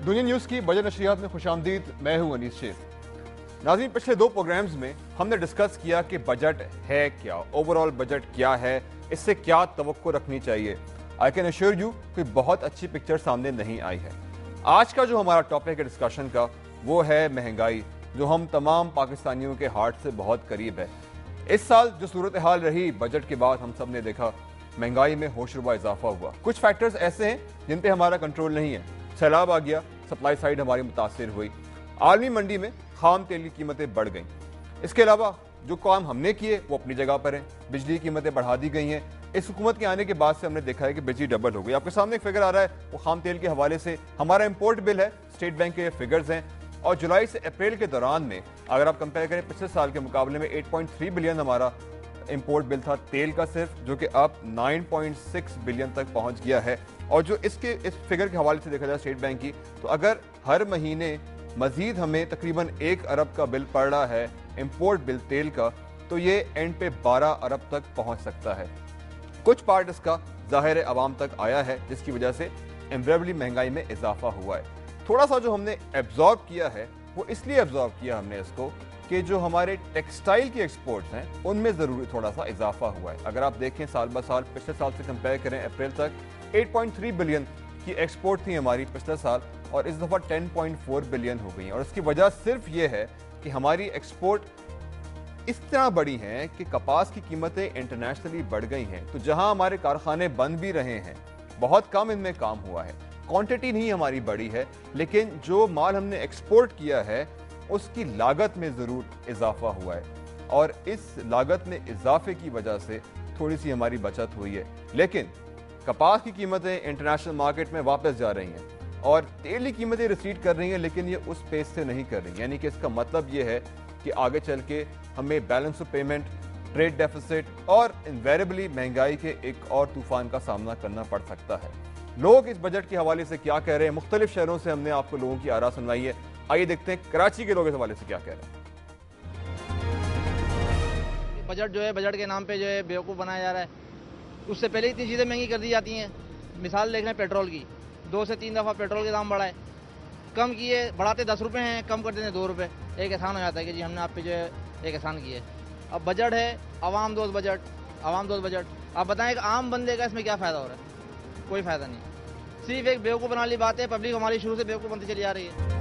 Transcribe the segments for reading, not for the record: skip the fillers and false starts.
दुनिया न्यूज़ की बजट नशरियात में खुशामदीद। मैं हूं अनीस शेख। नाज़रीन, पिछले 2 प्रोग्राम्स में हमने डिस्कस किया कि बजट है क्या, ओवरऑल बजट क्या है, इससे क्या तवक्को रखनी चाहिए। आई कैन अश्योर यू कोई बहुत अच्छी पिक्चर सामने नहीं आई है। आज का जो हमारा टॉपिक है डिस्कशन का वो है महंगाई, जो हम तमाम पाकिस्तानियों के हार्ट से बहुत करीब है। इस साल जो सूरत हाल रही, बजट के बाद हम सब ने देखा महंगाई में होशरुबा इजाफा हुआ। कुछ फैक्टर्स ऐसे हैं जिन पे हमारा कंट्रोल नहीं है। सैलाब आ गया, सप्लाई साइड हमारी मुतासिर हुई, आलमी मंडी में खाम तेल की कीमतें बढ़ गईं। इसके अलावा जो काम हमने किए वो अपनी जगह पर हैं। बिजली की कीमतें बढ़ा दी गई हैं। इस हुकूमत के आने के बाद से हमने देखा है कि बिजली डबल हो गई। आपके सामने एक फिगर आ रहा है, वो खाम तेल के हवाले से हमारा इंपोर्ट बिल है, स्टेट बैंक के फिगर्स हैं। और जुलाई से अप्रैल के दौरान में अगर आप कंपेयर करें पिछले साल के मुकाबले में 8.3 बिलियन हमारा इंपोर्ट बिल था तेल का सिर्फ, जो कि अब 9.6 बिलियन तक पहुंच गया है। और जो इस फिगर के हवाले से देखा जाए स्टेट बैंक की, तो अगर हर महीने मजीद हमें तकरीबन 1 अरब का बिल पड़ रहा है इंपोर्ट बिल तेल का, तो ये एंड पे 12 अरब तक पहुंच सकता है। कुछ पार्ट इसका ज़ाहिर अवाम तक आया है, जिसकी वजह से इनवेरेबली महंगाई में इजाफा हुआ है। थोड़ा सा जो हमने एब्जॉर्ब किया है वो इसलिए एब्जॉर्ब किया हमने इसको कि जो हमारे टेक्सटाइल की एक्सपोर्ट्स हैं उनमें ज़रूरी थोड़ा सा इजाफा हुआ है। अगर आप देखें साल ब साल, पिछले साल से कंपेयर करें अप्रैल तक 8.3 बिलियन की एक्सपोर्ट थी हमारी पिछले साल, और इस दफ़ा 10.4 बिलियन हो गई है। और इसकी वजह सिर्फ ये है कि हमारी एक्सपोर्ट इस तरह बढ़ी हैं कि कपास की कीमतें इंटरनेशनली बढ़ गई हैं। तो जहां हमारे कारखाने बंद भी रहे हैं, बहुत कम इनमें काम हुआ है, क्वांटिटी नहीं हमारी बढ़ी है, लेकिन जो माल हमने एक्सपोर्ट किया है उसकी लागत में ज़रूर इजाफा हुआ है। और इस लागत में इजाफे की वजह से थोड़ी सी हमारी बचत हुई है। लेकिन कपास की कीमतें इंटरनेशनल मार्केट में वापस जा रही हैं और तेल की कीमतें रिसीड कर रही हैं, लेकिन ये उस पेस से नहीं कर रही। यानी कि इसका मतलब ये है कि आगे चल के हमें balance of payment, trade deficit और इनवेरेबली महंगाई के एक और तूफान का सामना करना पड़ सकता है। लोग इस बजट के हवाले से क्या कह रहे हैं, मुख्तलिफ शहरों से हमने आपको लोगों की आरा सुनवाई है। आइए देखते हैं कराची के लोग इस हवाले से क्या कह रहे हैं। बजट जो है, बजट के नाम पे जो है बेवकूफ़ बनाया जा रहा है। उससे पहले इतनी चीज़ें महंगी कर दी जाती हैं। मिसाल देख लें पेट्रोल की, 2 से 3 दफ़ा पेट्रोल के दाम बढ़ा है। कम किए, बढ़ाते 10 रुपये हैं, कम कर देते 2 रुपये। एक एहसान हो जाता है कि जी हमने आप पे जो है एक एहसान किया है। अब बजट है आवाम दोस्त बजट, आवाम दोस्त बजट। आप बताएं कि आम बंदे का इसमें क्या फ़ायदा हो रहा है? कोई फ़ायदा नहीं। सिर्फ एक बेवकूफ़ बनाने वाली बात है। पब्लिक हमारी शुरू से बेवकूफ़ बनती चली जा रही है।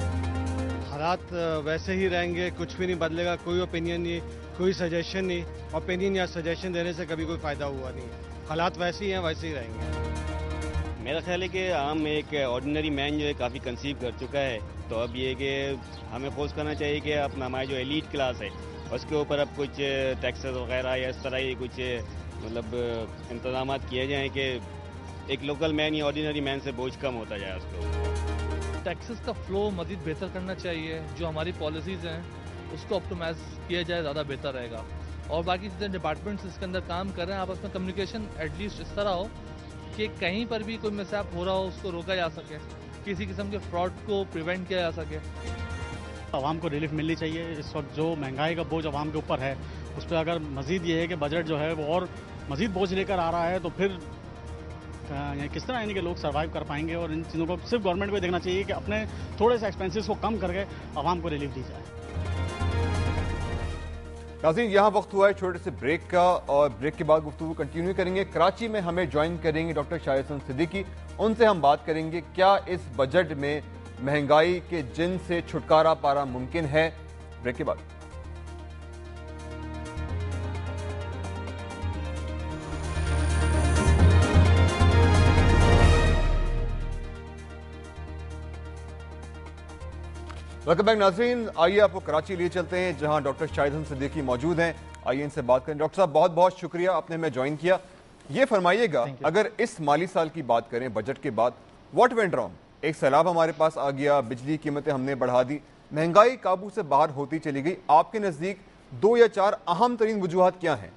हालात वैसे ही रहेंगे, कुछ भी नहीं बदलेगा। कोई ओपिनियन नहीं, कोई सजेशन नहीं। ओपिनियन या सजेशन देने से कभी कोई फ़ायदा हुआ नहीं। हालात वैसे ही हैं, वैसे ही रहेंगे। मेरा ख्याल है कि आम एक ऑर्डिनरी मैन जो है काफ़ी कंसीव कर चुका है। तो अब ये कि हमें फोर्स करना चाहिए कि अपना हमारी जो एलीट क्लास है उसके ऊपर अब कुछ टैक्सेस वगैरह या इस तरह ही कुछ मतलब इंतजाम किए जाएँ कि एक लोकल मैन या ऑर्डिनरी मैन से बोझ कम होता जाए उसको। टैक्सेस का फ्लो मज़ीद बेहतर करना चाहिए। जो हमारी पॉलिसीज़ हैं उसको ऑप्टिमाइज किया जाए, ज़्यादा बेहतर रहेगा। और बाकी जितने डिपार्टमेंट्स इसके अंदर काम कर रहे हैं, आपस में कम्युनिकेशन एटलीस्ट इस तरह हो कि कहीं पर भी कोई मिसहैप हो रहा हो उसको रोका जा सके, किसी किस्म के फ्रॉड को प्रिवेंट किया जा सके। आवाम को रिलीफ मिलनी चाहिए। इस वक्त जो महंगाई का बोझ आवाम के ऊपर है, उस पर अगर मजीद ये है कि बजट जो है वो और मजीद बोझ लेकर आ रहा है, तो फिर किस तरह यानी कि लोग सर्वाइव कर पाएंगे। और इन चीज़ों को सिर्फ गवर्नमेंट को देखना चाहिए कि अपने थोड़े से एक्सपेंसेस को कम करके आवाम को रिलीफ दी जाए। नाज़रीन, यहाँ वक्त हुआ है छोटे से ब्रेक का, और ब्रेक के बाद गुफ्तगू कंटिन्यू करेंगे। कराची में हमें ज्वाइन करेंगे डॉक्टर शाहिद हसन सिद्दीकी। उनसे हम बात करेंगे क्या इस बजट में महंगाई के जिन से छुटकारा पाना मुमकिन है। ब्रेक के बाद वेलकम बैक नाज़रीन। आइए आपको कराची लिए चलते हैं जहां डॉक्टर शाहिद हसन सिद्दीकी मौजूद हैं। आइए इनसे बात करें। डॉक्टर साहब, बहुत बहुत शुक्रिया, आपने हमें ज्वाइन किया। ये फरमाइएगा, अगर इस माली साल की बात करें बजट के बाद, व्हाट वेंट रॉन्ग? एक सैलाब हमारे पास आ गया, बिजली कीमतें हमने बढ़ा दी, महंगाई काबू से बाहर होती चली गई। आपके नज़दीक 2 या 4 अहम तरीन वजूहात क्या हैं?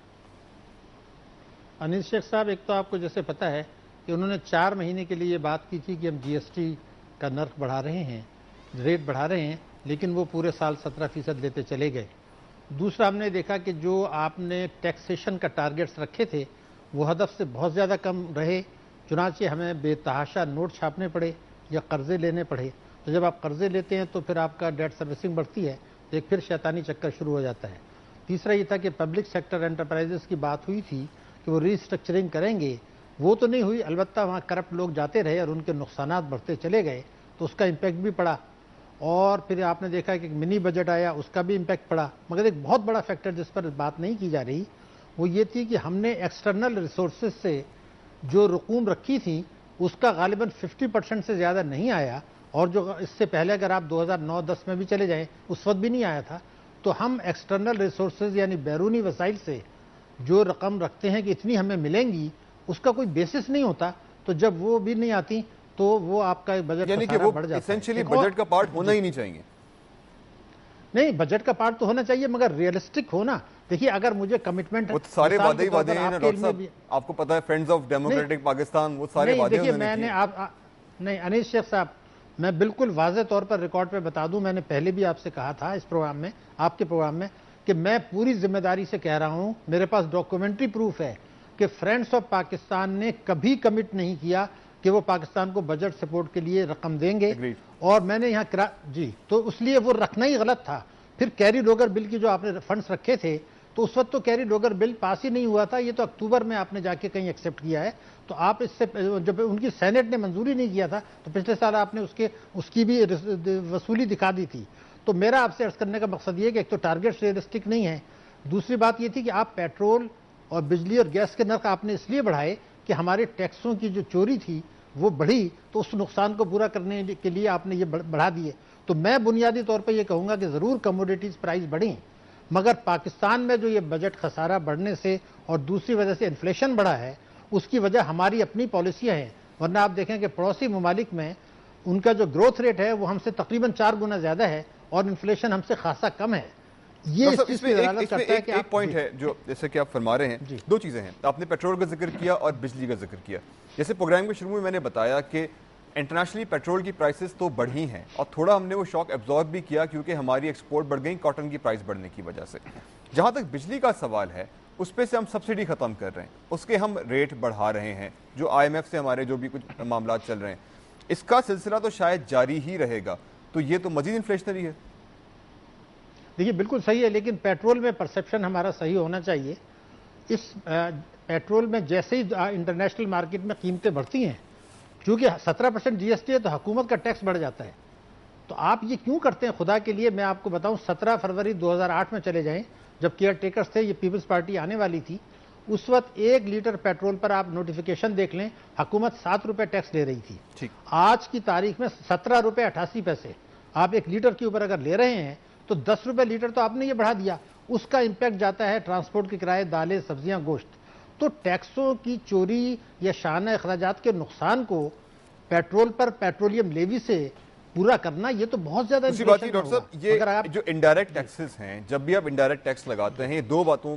अनिल शेख साहब, एक तो आपको जैसे पता है कि उन्होंने 4 महीने के लिए बात की थी कि हम GST का नर्क बढ़ा रहे हैं, रेट बढ़ा रहे हैं, लेकिन वो पूरे साल 17% लेते चले गए। दूसरा, हमने देखा कि जो आपने टैक्सेशन का टारगेट्स रखे थे वो हदफ से बहुत ज़्यादा कम रहे, चुनांचे हमें बेतहाशा नोट छापने पड़े या कर्जे लेने पड़े। تو جب آپ قرضے لیتے ہیں تو پھر آپ کا ڈیٹ سروسنگ بڑھتی ہے، تو ایک پھر شیطانی چکر شروع ہو جاتا ہے۔ تیسرا یہ تھا کہ پبلک سیکٹر انٹرپرائزز کی بات ہوئی تھی کہ وہ ری اسٹرکچرنگ کریں گے، وہ تو نہیں ہوئی، البتہ وہاں کرپٹ لوگ جاتے رہے اور ان کے نقصانات بڑھتے چلے گئے، تو اس کا امپیکٹ بھی پڑا۔ اور پھر آپ نے دیکھا کہ ایک منی بجٹ آیا، اس کا بھی امپیکٹ پڑا۔ مگر ایک بہت بڑا فیکٹر جس پر بات نہیں کی جا رہی وہ یہ تھی کہ ہم نے ایکسٹرنل ریسورسز سے جو رقوم رکھی تھی اس کا غالباً 50% سے زیادہ نہیں آیا، اور جو اس سے پہلے اگر آپ 2009-10 میں بھی چلے جائیں اس وقت بھی نہیں آیا تھا۔ تو ہم ایکسٹرنل ریسورسز یعنی بیرونی وسائل سے جو رقم رکھتے ہیں کہ اتنی ہمیں ملیں گی، اس کا کوئی بیسس نہیں ہوتا، تو جب وہ بھی نہیں آتی تو وہ آپ کا بجٹ یعنی کہ وہ ایسنشلی بجٹ کا پارٹ ہونا ہی نہیں چاہیے۔ نہیں، بجٹ کا پارٹ تو ہونا چاہیے مگر ریئلسٹک ہونا۔ دیکھیے اگر مجھے کمٹمنٹ وہ سارے وعدے ہی وعدے ہیں نا ڈاکٹر صاحب، آپ کو پتا ہے فرینڈز آف ڈیموکریٹک پاکستان، وہ سارے وعدے دیکھیے میں نے نہیں انیس شیخ صاحب، میں بالکل واضح طور پر ریکارڈ پہ بتا دوں، میں نے پہلے بھی آپ سے کہا تھا اس پروگرام میں، آپ کے پروگرام میں، کہ میں پوری ذمہ داری سے کہہ رہا ہوں، میرے پاس ڈاکومنٹری پروف ہے کہ فرینڈز آف پاکستان نے کبھی کمٹ نہیں کیا کہ وہ پاکستان کو بجٹ سپورٹ کے لیے رقم دیں گے، اور میں نے یہاں جی تو اس لیے وہ رکھنا ہی غلط تھا۔ پھر کیری ڈوگر بل کی جو آپ نے فنڈز رکھے تھے، تو اس وقت تو کیری ڈوگر بل پاس ہی نہیں ہوا تھا، یہ تو اکتوبر میں آپ نے جا کے کہیں ایکسیپٹ کیا ہے، تو آپ اس سے جب ان کی سینٹ نے منظوری نہیں کیا تھا تو پچھلے سال آپ نے اس کی بھی وصولی دکھا دی تھی۔ تو میرا آپ سے عرض کرنے کا مقصد یہ کہ ایک تو ٹارگیٹ ریئلسٹک نہیں ہے، دوسری بات یہ تھی کہ آپ پیٹرول اور بجلی اور گیس کے نرخ آپ نے اس لیے بڑھائے کہ ہمارے ٹیکسوں کی جو چوری تھی وہ بڑھی، تو اس نقصان کو پورا کرنے کے لیے آپ نے یہ بڑھا دیے۔ تو میں بنیادی طور پہ یہ کہوں گا کہ ضرور کموڈیٹیز پرائز بڑھیں، مگر پاکستان میں جو یہ بجٹ خسارہ بڑھنے سے اور دوسری وجہ سے انفلیشن بڑھا ہے، اس کی وجہ ہماری اپنی پالیسیاں ہیں۔ ورنہ آپ دیکھیں کہ پڑوسی ممالک میں ان کا جو گروتھ ریٹ ہے وہ ہم سے تقریباً 4 گنا زیادہ ہے اور انفلیشن ہم سے خاصا کم ہے۔ یہ اس چیز کی دلالت کرتا ہے کہ ایک پوائنٹ ہے جو جیسے کہ آپ فرما رہے ہیں، دو چیزیں ہیں، آپ نے پیٹرول کا ذکر کیا اور بجلی کا ذکر کیا۔ جیسے پروگرام کے شروع میں میں نے بتایا کہ انٹرنیشنلی پیٹرول کی پرائسز تو بڑھی ہیں اور تھوڑا ہم نے وہ شاک ایبزارب بھی کیا کیونکہ ہماری ایکسپورٹ بڑھ گئی کاٹن کی پرائس بڑھنے کی وجہ سے۔ جہاں تک بجلی کا سوال ہے، اس پہ سے ہم سبسڈی ختم کر رہے ہیں، اس کے ہم ریٹ بڑھا رہے ہیں، جو آئی ایم ایف سے ہمارے جو بھی کچھ معاملات چل رہے ہیں، اس کا سلسلہ تو شاید جاری ہی رہے گا، تو یہ تو مزید انفلیشنری ہے۔ دیکھیے بالکل صحیح ہے، لیکن پیٹرول میں پرسیپشن ہمارا صحیح ہونا چاہیے۔ اس پیٹرول میں جیسے ہی انٹرنیشنل مارکیٹ میں قیمتیں بڑھتی ہیں، چونکہ 17% جی ایس ٹی ہے تو حکومت کا ٹیکس بڑھ جاتا ہے۔ تو آپ یہ کیوں کرتے ہیں خدا کے لیے؟ میں آپ کو بتاؤں، 17 فروری 2008 میں چلے جائیں جب کیئر ٹیکرز تھے، یہ پیپلز پارٹی آنے والی تھی، اس وقت 1 لیٹر پیٹرول پر آپ نوٹیفیکیشن دیکھ لیں، حکومت 7 روپے ٹیکس لے رہی تھی۔ آج کی تاریخ میں 17 روپے 88 پیسے آپ 1 لیٹر کے اوپر اگر لے رہے ہیں تو 10 روپے لیٹر تو آپ نے یہ بڑھا دیا۔ اس کا امپیکٹ جاتا ہے ٹرانسپورٹ کے کرائے، دالیں، سبزیاں، گوشت۔ تو ٹیکسوں کی چوری یا شانہ اخراجات کے نقصان کو پیٹرول پر پیٹرولیم لیوی سے پورا کرنا، یہ تو بہت زیادہ دوسری بات یہ ڈاکٹر صاحب، یہ جو انڈائریکٹ ٹیکسز ہیں، جب بھی آپ انڈائریکٹ ٹیکس لگاتے ہیں، یہ دو باتوں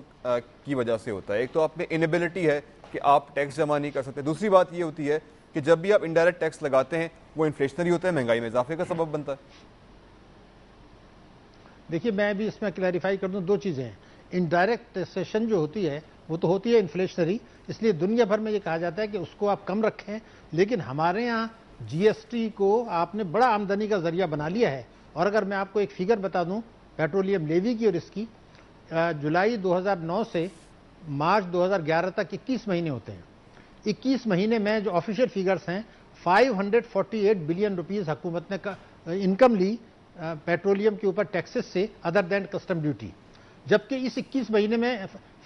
کی وجہ سے ہوتا ہے۔ ایک تو آپ میں انیبلٹی ہے کہ آپ ٹیکس جمع نہیں کر سکتے، دوسری بات یہ ہوتی ہے کہ جب بھی آپ انڈائریکٹ ٹیکس لگاتے ہیں وہ انفلیشنری ہوتا ہے، مہنگائی میں اضافے کا سبب بنتا ہے۔ دیکھیے میں بھی اس میں کلیریفائی کر دوں، دو چیزیں ہیں۔ انڈائریکٹ ٹیکسیشن جو ہوتی ہے وہ تو ہوتی ہے انفلیشنری، اس لیے دنیا بھر میں یہ کہا جاتا ہے کہ اس کو آپ کم رکھیں، لیکن ہمارے ہاں جی ایس ٹی کو آپ نے بڑا آمدنی کا ذریعہ بنا لیا ہے۔ اور اگر میں آپ کو ایک فگر بتا دوں پیٹرولیم لیوی کی اور اس کی، جولائی 2009 سے مارچ 2011 تک 21 مہینے ہوتے ہیں۔ 21 مہینے میں جو آفیشیل فگرز ہیں 548 بلین روپیز حکومت نے انکم لی پیٹرولیم کے اوپر ٹیکسز سے ادر دین کسٹم ڈیوٹی، جبکہ اس 21 مہینے میں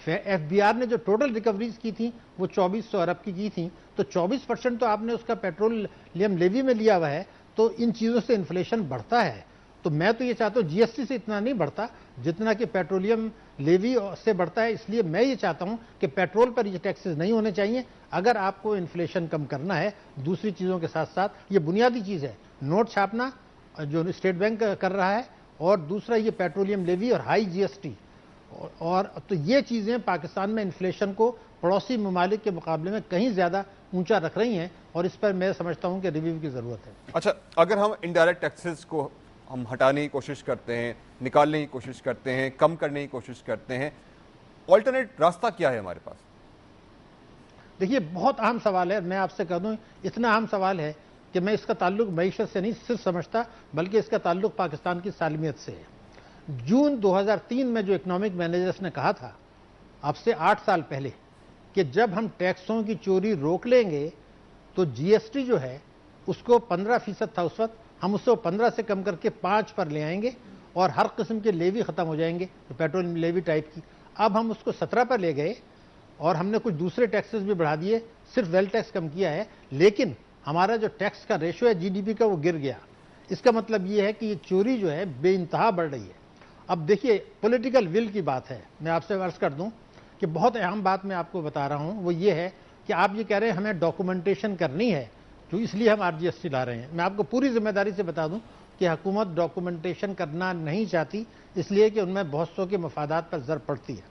ایف بی آر نے جو ٹوٹل ریکوریز کی تھیں وہ 2400 ارب کی تھیں، تو 24% تو آپ نے اس کا پیٹرولیم لیوی میں لیا ہوا ہے۔ تو ان چیزوں سے انفلیشن بڑھتا ہے، تو میں تو یہ چاہتا ہوں جی ایس ٹی سے اتنا نہیں بڑھتا جتنا کہ پیٹرولیم لیوی سے بڑھتا ہے، اس لیے میں یہ چاہتا ہوں کہ پیٹرول پر یہ ٹیکسز نہیں ہونے چاہیے اگر آپ کو انفلیشن کم کرنا ہے۔ دوسری چیزوں کے ساتھ ساتھ یہ بنیادی چیز ہے، نوٹ چھاپنا جو اسٹیٹ بینک کر رہا ہے، اور دوسرا یہ پیٹرولیم لیوی اور ہائی جی ایس ٹی، اور تو یہ چیزیں پاکستان میں انفلیشن کو پڑوسی ممالک کے مقابلے میں کہیں زیادہ اونچا رکھ رہی ہیں، اور اس پر میں سمجھتا ہوں کہ ریویو کی ضرورت ہے۔ اچھا، اگر ہم انڈائریکٹ ٹیکسز کو ہم ہٹانے کی کوشش کرتے ہیں، نکالنے کی کوشش کرتے ہیں، کم کرنے کی کوشش کرتے ہیں، آلٹرنیٹ راستہ کیا ہے ہمارے پاس؟ دیکھیے بہت اہم سوال ہے، میں آپ سے کہہ دوں اتنا اہم سوال ہے کہ मैं इसका ताल्लुक मईशत से नहीं सिर्फ समझता, बल्कि इसका ताल्लुक पाकिस्तान की सालमियत से है। जून 2003 में जो इकोनॉमिक मैनेजर्स ने कहा था, अब से 8 साल पहले, कि जब हम टैक्सों की चोरी रोक लेंगे तो जीएसटी जो है उसको 15% था उस वक्त, हम उसको 15 से कम करके 5 पर ले आएंगे और हर किस्म के लेवी ख़त्म हो जाएंगे, तो पेट्रोल लेवी टाइप की। अब हम उसको 17 पर ले गए और हमने कुछ दूसरे टैक्सेस भी बढ़ा दिए, सिर्फ वेल्थ टैक्स कम किया है, लेकिन हमारा जो टैक्स का रेशो है जीडीपी का वो गिर गया। इसका मतलब ये है कि ये चोरी जो है बेइंतहा बढ़ रही है। अब देखिए पॉलिटिकल विल की बात है, मैं आपसे अर्ज कर दूं कि बहुत अहम बात मैं आपको बता रहा हूं, वो ये है कि आप ये कह रहे हैं हमें डॉक्यूमेंटेशन करनी है, तो इसलिए हम आरजीएसटी ला रहे हैं। मैं आपको पूरी जिम्मेदारी से बता दूं कि हुकूमत डॉक्यूमेंटेशन करना नहीं चाहती, इसलिए कि उनमें बहुत सौ के मफादात पर ज़र पड़ती है।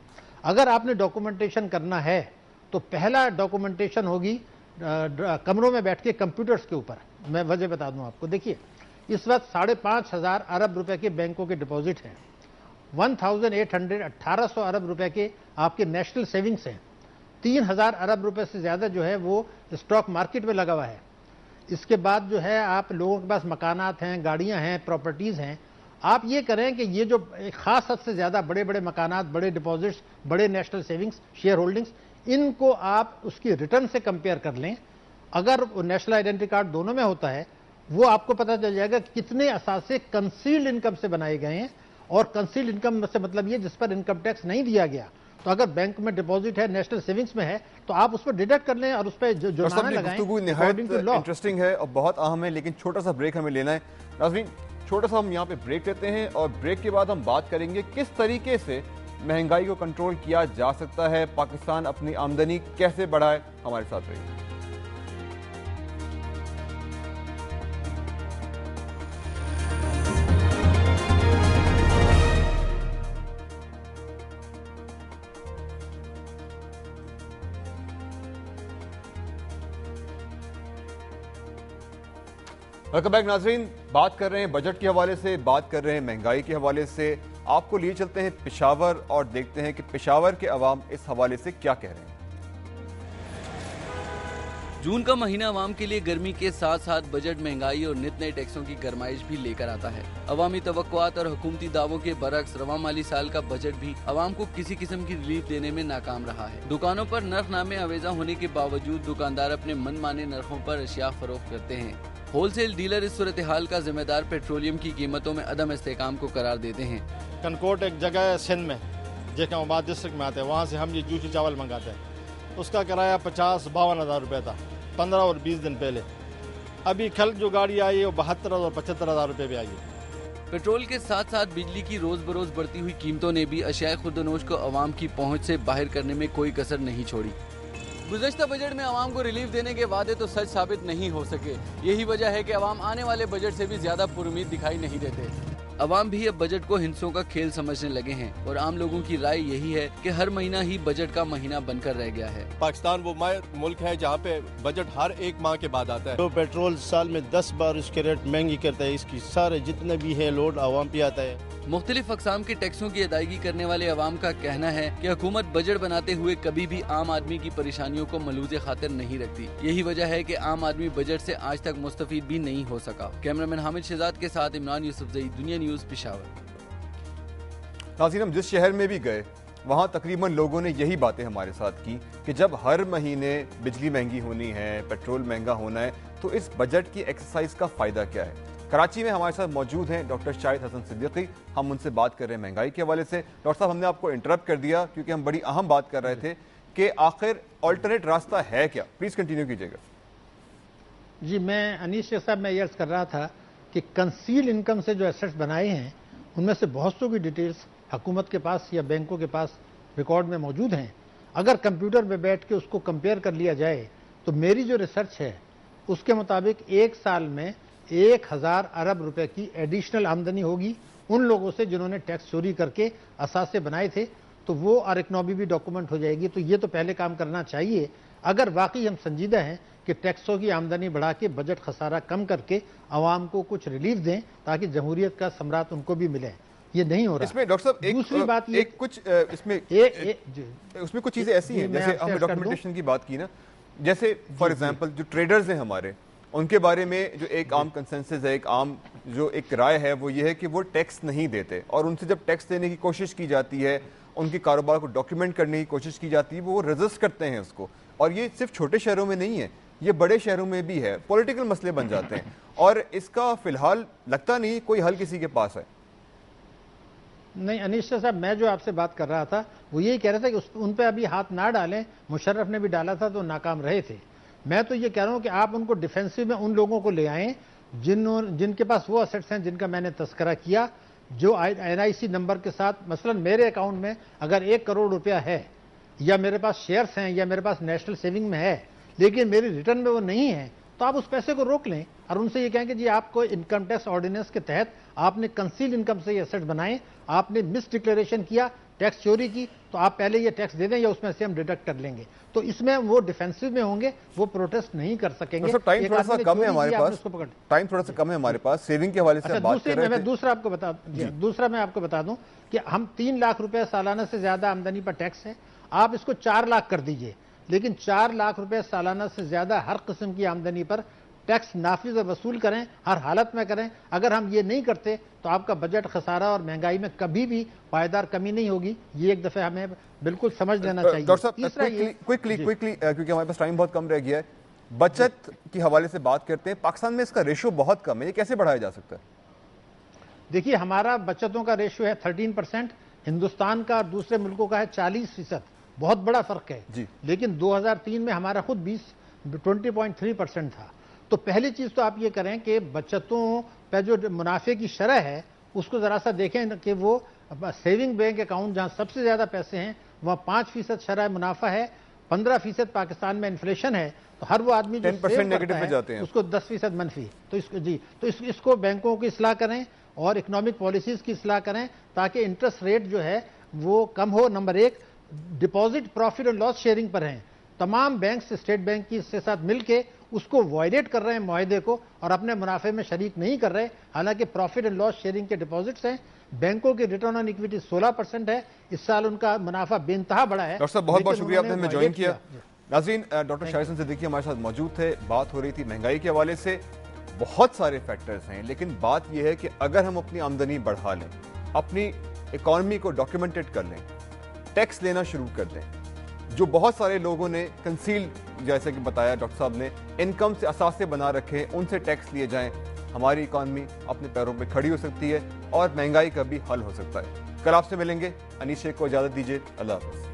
अगर आपने डॉक्यूमेंटेशन करना है तो पहला डॉक्यूमेंटेशन होगी कमरों में बैठ के कंप्यूटर्स के ऊपर। मैं वजह बता दूं आपको, देखिए इस वक्त 5,500 अरब रुपए के बैंकों के डिपॉजिट हैं, 1800 अरब रुपए के आपके नेशनल सेविंग्स हैं, 3,000 अरब रुपए से ज़्यादा जो है वो स्टॉक मार्केट में लगा हुआ है। इसके बाद जो है आप लोगों के पास मकानात हैं, गाड़ियां हैं, प्रॉपर्टीज़ हैं। आप ये करें कि ये जो ख़ास हद से ज़्यादा बड़े बड़े मकानात, बड़े डिपॉजिट्स, बड़े नेशनल सेविंग्स, शेयर होल्डिंग्स, इनको आप उसकी रिटर्न से कंपेयर कर लें। अगर नेशनल आइडेंटिटी कार्ड दोनों में होता है, वो आपको पता चल जाएगा कि कितने असासे कंसील्ड इनकम से बनाए गए हैं, और कंसील्ड इनकम से मतलब ये जिस पर इनकम टैक्स नहीं दिया गया। तो अगर बैंक में डिपॉजिट है, नेशनल सेविंग्स में है, तो आप उस पर डिडक्ट कर लें और उस पर जुर्माना लगाएं। इंटरेस्टिंग है और बहुत अहम है, लेकिन छोटा सा ब्रेक हमें लेना है। नाज़रीन, छोटा सा हम यहाँ पे ब्रेक लेते हैं और ब्रेक के बाद हम बात करेंगे किस तरीके से महंगाई को कंट्रोल किया जा सकता है, पाकिस्तान अपनी आमदनी कैसे बढ़ाए। हमारे साथ रहिए। वेलकम बैक नाज़रीन, बात कर रहे हैं बजट के हवाले से, बात कर रहे हैं महंगाई के हवाले से। आपको लिए चलते हैं पेशावर और देखते हैं कि पेशावर के अवाम इस हवाले से क्या कह रहे हैं। जून का महीना अवाम के लिए गर्मी के साथ साथ बजट, महंगाई और नित नए टैक्सों की गरमाइश भी लेकर आता है। अवामी तवक्कुआत और हुकूमती दावों के बरक्स रवा माली साल का बजट भी अवाम को किसी किस्म की रिलीफ देने में नाकाम रहा है। दुकानों पर नरखनामे अवेजा होने के बावजूद दुकानदार अपने मनमाने नरखों पर अशिया फरोख्त करते हैं। होलसेल डीलर इस सूरत हाल का जिम्मेदार पेट्रोलियम की कीमतों में अदम इस्तेकाम को करार देते हैं। कनकोट एक जगह है सिंध में, जैकाबाद डिस्ट्रिक्ट में आते हैं, वहाँ से हम ये जूसी चावल मंगाते हैं। उसका किराया 50-52 हज़ार रुपये था 15 और 20 दिन पहले। अभी कल जो गाड़ी आई है वो 72 और 75 हज़ार रुपये भी आई है। पेट्रोल के साथ साथ बिजली की रोज बरोज बढ़ती हुई कीमतों ने भी अशिया खुर्दनोश को अवाम की पहुँच से बाहर करने में कोई कसर नहीं छोड़ी। गुज़श्ता बजट में अवाम को रिलीफ देने के वादे तो सच साबित नहीं हो सके। यही वजह है कि अवाम आने वाले बजट से भी ज्यादा पुरुमीद दिखाई नहीं देते। अवाम भी अब बजट को हिंसों का खेल समझने लगे हैं और आम लोगों की राय यही है कि हर महीना ही बजट का महीना बनकर रह गया है। पाकिस्तान वो मुल्क है जहाँ पे बजट हर एक माह के बाद आता है। तो पेट्रोल साल में 10 बार उसके रेट महंगी करता है, इसकी सारे जितने भी है लोड आवाम पे आता है। मुख्तलिफ अक़साम के टैक्सों की अदायगी करने वाले अवाम का कहना है कि हुकूमत बजट बनाते हुए कभी भी आम आदमी की परेशानियों को मलूज़े खातिर नहीं रखती। यही वजह है कि आम आदमी बजट से आज तक मुस्तफीद भी नहीं हो सका। कैमरामैन हामिद शहजाद के साथ इमरान यूसुफजई, दुनिया न्यूज़, पेशावर। नाज़रीन, हम जिस शहर में भी गए वहाँ तकरीबन लोगों ने यही बातें हमारे साथ की कि जब हर महीने बिजली महंगी होनी है, पेट्रोल महंगा होना है, तो इस बजट की एक्सरसाइज का फ़ायदा क्या है। कराची में हमारे साथ मौजूद हैं डॉक्टर शाहिद हसन सिद्दीकी। हम उनसे बात कर रहे हैं महंगाई के हवाले से। डॉक्टर साहब, हमने आपको इंटरप्ट कर दिया क्योंकि हम बड़ी अहम बात कर रहे थे कि आखिर ऑल्टरनेट रास्ता है क्या। प्लीज़ कंटिन्यू कीजिएगा। जी, मैं अनीस शेख साहब, मैं ये अर्ज़ कर रहा था कि कंसील इनकम से जो एसेट्स बनाए हैं उनमें से बहुत सौ की डिटेल्स हुकूमत के पास या बैंकों के पास रिकॉर्ड में मौजूद हैं। अगर कंप्यूटर में बैठ के उसको कंपेयर कर लिया जाए तो मेरी जो रिसर्च है उसके मुताबिक एक साल में 1,000 अरब रुपए की एडिशनल आमदनी होगी उन लोगों से जिन्होंने टैक्स चोरी करके असासे बनाए थे, तो वो और इकनॉमी भी डॉक्यूमेंट हो जाएगी। तो ये तो पहले काम करना चाहिए अगर वाकई हम संजीदा हैं कि टैक्सों की आमदनी बढ़ा के बजट खसारा कम करके आवाम को कुछ रिलीफ दें ताकि जमहूरियत का सम्राट उनको भी मिले। ये नहीं हो रहा। इसमें डॉक्टर साहब दूसरी बात ये कुछ इसमें उसमें कुछ चीज़ें ऐसी हैं, जैसे हमने डॉक्यूमेंटेशन की बात की ना, जैसे फॉर एग्जांपल जो ट्रेडर्स हैं हमारे, ان کے بارے میں جو ایک عام کنسنسس ہے, ایک عام جو ایک رائے ہے وہ یہ ہے کہ وہ ٹیکس نہیں دیتے, اور ان سے جب ٹیکس دینے کی کوشش کی جاتی ہے, ان کے کاروبار کو ڈاکیومنٹ کرنے کی کوشش کی جاتی ہے, وہ ریزسٹ کرتے ہیں اس کو. اور یہ صرف چھوٹے شہروں میں نہیں ہے, یہ بڑے شہروں میں بھی ہے, پولیٹیکل مسئلے بن جاتے ہیں, اور اس کا فی الحال لگتا نہیں کوئی حل کسی کے پاس ہے. نہیں انیس شاہ صاحب, میں جو آپ سے بات کر رہا تھا وہ یہی کہہ رہا تھا کہ ان پہ ابھی ہاتھ نہ ڈالیں. مشرف نے بھی ڈالا تھا تو ناکام رہے تھے. میں تو یہ کہہ رہا ہوں کہ آپ ان کو ڈیفینسو میں ان لوگوں کو لے آئیں جن کے پاس وہ اسیٹس ہیں جن کا میں نے تذکرہ کیا, جو NIC نمبر کے ساتھ. مثلا میرے اکاؤنٹ میں اگر 1 کروڑ روپیہ ہے, یا میرے پاس شیئرز ہیں, یا میرے پاس نیشنل سیونگ میں ہے, لیکن میری ریٹرن میں وہ نہیں ہے, تو آپ اس پیسے کو روک لیں اور ان سے یہ کہیں کہ جی آپ کو انکم ٹیکس آرڈیننس کے تحت آپ نے کنسیل انکم سے یہ ایسٹ بنائیں, آپ نے مس ڈکلیریشن کیا, ٹیکس چوری کی, تو آپ پہلے یہ ٹیکس دے دیں یا اس میں سے ہم ڈیڈکٹ کر لیں گے. تو اس میں وہ ڈیفینسو میں ہوں گے, وہ پروٹیسٹ نہیں کر سکیں گے. ٹائم تھوڑا سا کم ہے ہمارے پاس, سیونگ کے حوالے سے بات کر رہے تھے. دوسرا میں آپ کو بتا دوں کہ ہم 3 لاکھ روپے سالانہ سے زیادہ آمدنی پر ٹیکس ہے, آپ اس کو 4 لاکھ کر دیجئے, لیکن 4 لاکھ روپے سالانہ سے زیادہ ہر قسم کی آمدنی پر ٹیکس نافذ اور وصول کریں, ہر حالت میں کریں. اگر ہم یہ نہیں کرتے تو آپ کا بجٹ خسارہ اور مہنگائی میں کبھی بھی پائیدار کمی نہیں ہوگی. یہ ایک دفعہ ہمیں بالکل سمجھ لینا چاہیے. ڈاکٹر صاحب کوئکلی کیونکہ ہمارے پاس ٹائم بہت کم رہ گیا ہے, بچت کے حوالے سے بات کرتے ہیں. پاکستان میں اس کا ریشو بہت کم ہے, یہ کیسے بڑھایا جا سکتا ہے؟ دیکھیے ہمارا بچتوں کا ریشو ہے 13%, ہندوستان کا اور دوسرے ملکوں کا ہے 40%. بہت بڑا فرق ہے. لیکن 2003 میں ہمارا خود 20.3% تھا. تو پہلی چیز تو آپ یہ کریں کہ بچتوں پہ جو منافع کی شرح ہے اس کو ذرا سا دیکھیں کہ وہ سیونگ بینک اکاؤنٹ جہاں سب سے زیادہ پیسے ہیں وہاں 5% شرح منافع ہے, 15% پاکستان میں انفلیشن ہے, تو ہر وہ آدمی جو 10% نیگیٹو میں جاتے ہیں اس کو 10% منفی. تو اس کو بینکوں کی اصلاح کریں اور اکنامک پالیسیز کی اصلاح کریں تاکہ انٹرسٹ ریٹ جو ہے وہ کم ہو. نمبر 1, ڈپازٹ پروفٹ اور لاس شیئرنگ پر ہیں. تمام بینکس اسٹیٹ بینک کی اس کے ساتھ مل کے اس کو وائلیٹ کر رہے ہیں معاہدے کو, اور اپنے منافع میں شریک نہیں کر رہے. حالانکہ پروفٹ اینڈ لاس شیئرنگ کے ڈپازٹس ہیں. بینکوں کی ریٹرن آن ایکویٹی 16% ہے. اس سال ان کا منافع بے انتہا بڑا ہے. ڈاکٹر صاحب بہت بہت شکریہ آپ نے ہمیں جوائن کیا. ناظرین, ڈاکٹر شاہ حسین صدیقی ہمارے ساتھ موجود تھے. بات ہو رہی تھی مہنگائی کے حوالے سے. بہت سارے فیکٹرز ہیں, لیکن بات یہ ہے کہ اگر ہم اپنی آمدنی بڑھا لیں, اپنی اکانومی کو ڈاکیومنٹڈ کر لیں, ٹیکس لینا شروع کر دیں, جو بہت سارے لوگوں نے کنسیل, جیسے کہ بتایا ڈاکٹر صاحب نے, انکم سے اثاثے بنا رکھے, ان سے ٹیکس لیے جائیں, ہماری اکانومی اپنے پیروں پہ کھڑی ہو سکتی ہے اور مہنگائی کا بھی حل ہو سکتا ہے. کل آپ سے ملیں گے. انیس شیخ کو اجازت دیجیے. اللہ حافظ.